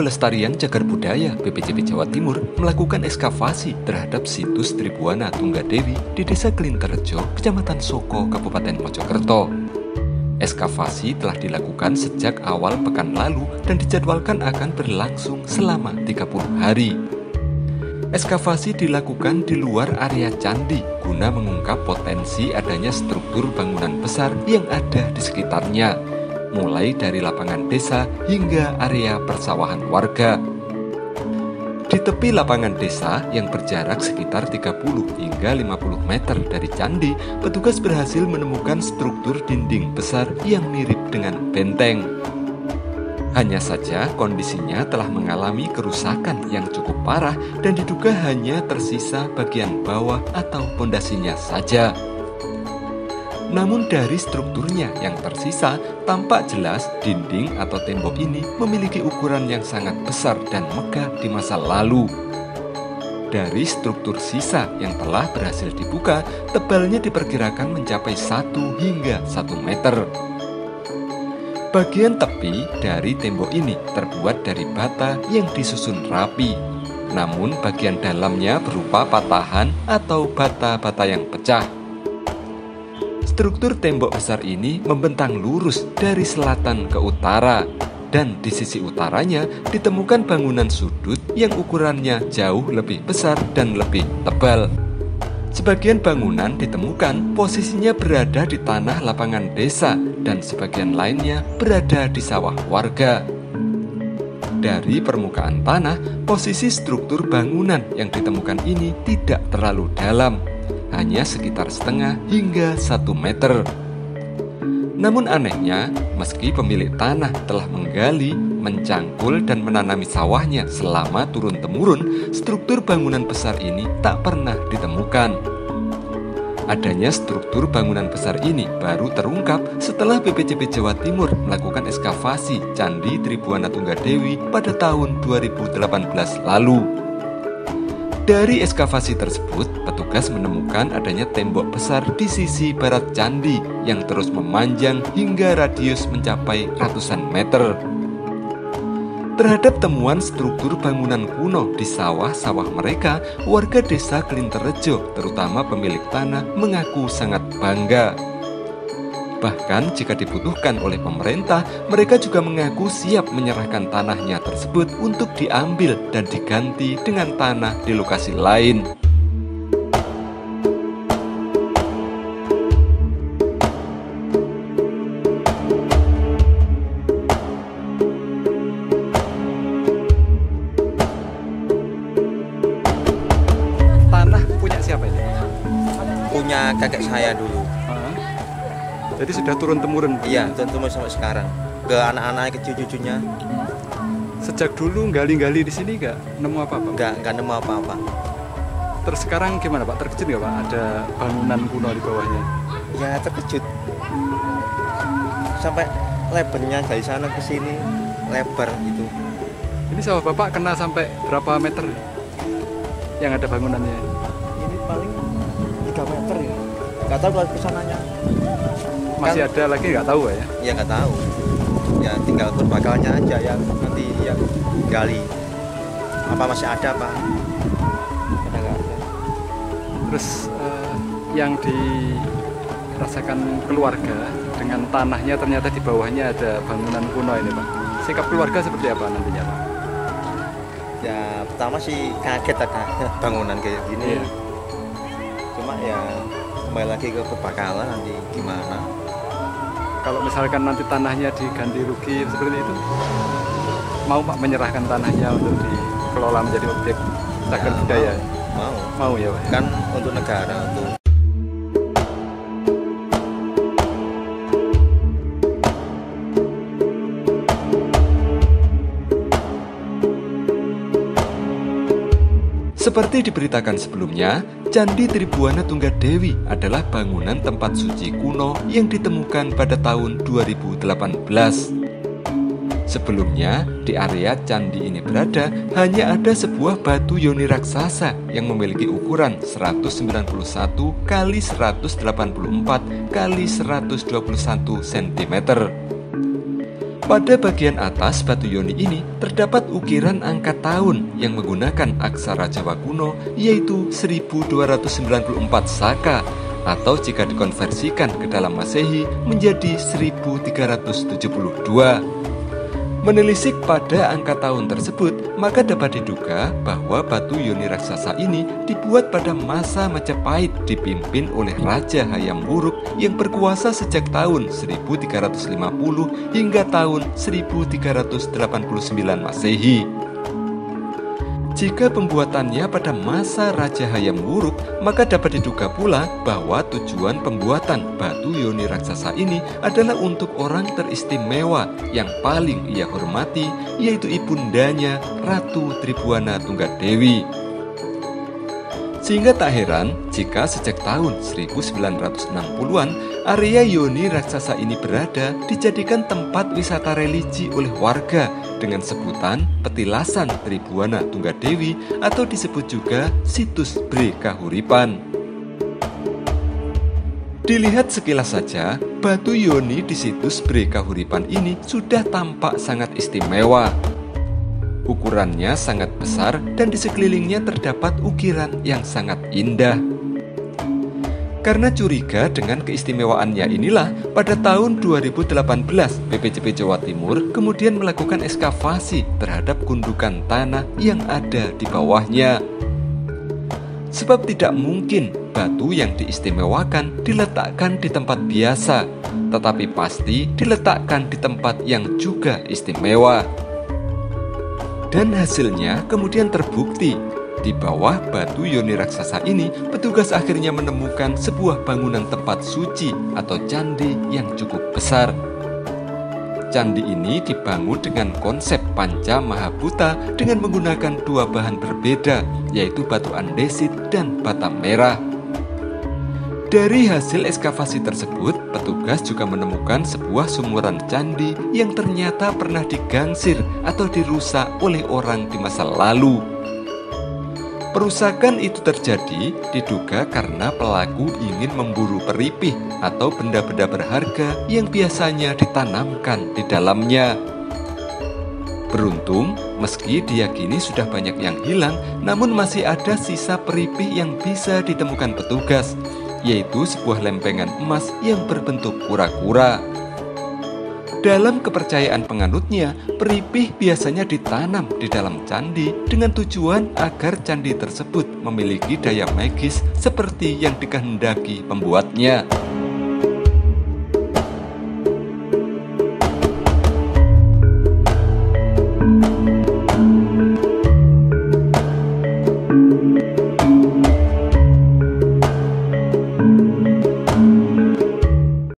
Pelestarian Cagar Budaya BPCB Jawa Timur melakukan ekskavasi terhadap situs Tribuana Tunggadewi di Desa Klinterejo, Kecamatan Soko, Kabupaten Mojokerto. Ekskavasi telah dilakukan sejak awal pekan lalu dan dijadwalkan akan berlangsung selama 30 hari. Ekskavasi dilakukan di luar area candi guna mengungkap potensi adanya struktur bangunan besar yang ada di sekitarnya, mulai dari lapangan desa hingga area persawahan warga. Di tepi lapangan desa yang berjarak sekitar 30 hingga 50 meter dari candi, petugas berhasil menemukan struktur dinding besar yang mirip dengan benteng. Hanya saja kondisinya telah mengalami kerusakan yang cukup parah dan diduga hanya tersisa bagian bawah atau pondasinya saja. Namun dari strukturnya yang tersisa, tampak jelas dinding atau tembok ini memiliki ukuran yang sangat besar dan megah di masa lalu. Dari struktur sisa yang telah berhasil dibuka, tebalnya diperkirakan mencapai 1 hingga 1 meter. Bagian tepi dari tembok ini terbuat dari bata yang disusun rapi, namun bagian dalamnya berupa patahan atau bata-bata yang pecah. Struktur tembok besar ini membentang lurus dari selatan ke utara, dan di sisi utaranya ditemukan bangunan sudut yang ukurannya jauh lebih besar dan lebih tebal. Sebagian bangunan ditemukan posisinya berada di tanah lapangan desa dan sebagian lainnya berada di sawah warga. Dari permukaan tanah, posisi struktur bangunan yang ditemukan ini tidak terlalu dalam, hanya sekitar setengah hingga 1 meter. Namun anehnya, meski pemilik tanah telah menggali, mencangkul dan menanami sawahnya selama turun-temurun, struktur bangunan besar ini tak pernah ditemukan. Adanya struktur bangunan besar ini baru terungkap setelah BPCB Jawa Timur melakukan ekskavasi Candi Tribuana Tunggadewi pada tahun 2018 lalu. Dari ekskavasi tersebut, petugas menemukan adanya tembok besar di sisi barat candi yang terus memanjang hingga radius mencapai ratusan meter. Terhadap temuan struktur bangunan kuno di sawah-sawah mereka, warga desa Klinterejo, terutama pemilik tanah, mengaku sangat bangga. Bahkan jika dibutuhkan oleh pemerintah, mereka juga mengaku siap menyerahkan tanahnya tersebut untuk diambil dan diganti dengan tanah di lokasi lain. Tanah punya siapa ini? Punya kakek saya dulu. Jadi sudah turun-temurun? Iya, turun-temurun sampai sekarang. Ke anak-anak, ke cucu-cucunya. Sejak dulu gali-gali di sini nggak nemu apa-apa? Nggak nemu apa-apa. Terus sekarang gimana Pak? Terkejut nggak Pak? Ada bangunan kuno di bawahnya? Ya terkejut. Sampai lebarnya dari sana ke sini, lebar gitu. Ini sawah Bapak kena sampai berapa meter yang ada bangunannya? Ini paling 3 meter ya. Nggak tahu kalau kesananya. Masih Kan, ada lagi nggak tahu ya? ya nggak tahu. Ya tinggal berbakalnya aja yang nanti yang gali. Apa masih ada Pak? Nggak ada. Terus yang dirasakan keluarga dengan tanahnya ternyata di bawahnya ada bangunan kuno ini Pak. Sikap keluarga seperti apa nantinya Pak? Ya pertama sih kaget ada bangunan kayak gini. Iya. Cuma ya kembali lagi ke perbakalan nanti gimana. Kalau misalkan nanti tanahnya diganti rugi seperti itu, mau Pak menyerahkan tanahnya untuk dikelola menjadi objek cagar budaya? Mau Ya Pak? kan untuk negara untuk. Seperti diberitakan sebelumnya, Candi Tribuana Tunggadewi adalah bangunan tempat suci kuno yang ditemukan pada tahun 2018. Sebelumnya, di area candi ini berada hanya ada sebuah batu yoni raksasa yang memiliki ukuran 191 x 184 x 121 cm. Pada bagian atas batu yoni ini terdapat ukiran angka tahun yang menggunakan aksara Jawa kuno, yaitu 1294 Saka, atau jika dikonversikan ke dalam Masehi menjadi 1372. Menelisik pada angka tahun tersebut, maka dapat diduga bahwa batu yoni raksasa ini dibuat pada masa Majapahit dipimpin oleh Raja Hayam Wuruk yang berkuasa sejak tahun 1350 hingga tahun 1389 Masehi. Jika pembuatannya pada masa Raja Hayam Wuruk, maka dapat diduga pula bahwa tujuan pembuatan batu yoni raksasa ini adalah untuk orang teristimewa yang paling ia hormati, yaitu ibundanya Ratu Tribuana Tunggadewi. Sehingga tak heran jika sejak tahun 1960-an area yoni raksasa ini berada dijadikan tempat wisata religi oleh warga dengan sebutan Petilasan Tribuana Tunggadewi atau disebut juga Situs Bre Kahuripan. Dilihat sekilas saja, batu yoni di Situs Bre Kahuripan ini sudah tampak sangat istimewa. Ukurannya sangat besar dan di sekelilingnya terdapat ukiran yang sangat indah. Karena curiga dengan keistimewaannya inilah, pada tahun 2018 BPJP Jawa Timur kemudian melakukan ekskavasi terhadap gundukan tanah yang ada di bawahnya. Sebab tidak mungkin batu yang diistimewakan diletakkan di tempat biasa, tetapi pasti diletakkan di tempat yang juga istimewa. Dan hasilnya kemudian terbukti. Di bawah batu yoni raksasa ini, petugas akhirnya menemukan sebuah bangunan tempat suci atau candi yang cukup besar. Candi ini dibangun dengan konsep Panca Mahabhuta dengan menggunakan dua bahan berbeda, yaitu batu andesit dan bata merah. Dari hasil ekskavasi tersebut, petugas juga menemukan sebuah sumuran candi yang ternyata pernah digangsir atau dirusak oleh orang di masa lalu. Perusakan itu terjadi diduga karena pelaku ingin memburu peripih atau benda-benda berharga yang biasanya ditanamkan di dalamnya. Beruntung, meski diyakini sudah banyak yang hilang, namun masih ada sisa peripih yang bisa ditemukan petugas, yaitu sebuah lempengan emas yang berbentuk kura-kura. Dalam kepercayaan penganutnya, peripih biasanya ditanam di dalam candi dengan tujuan agar candi tersebut memiliki daya magis seperti yang dikehendaki pembuatnya.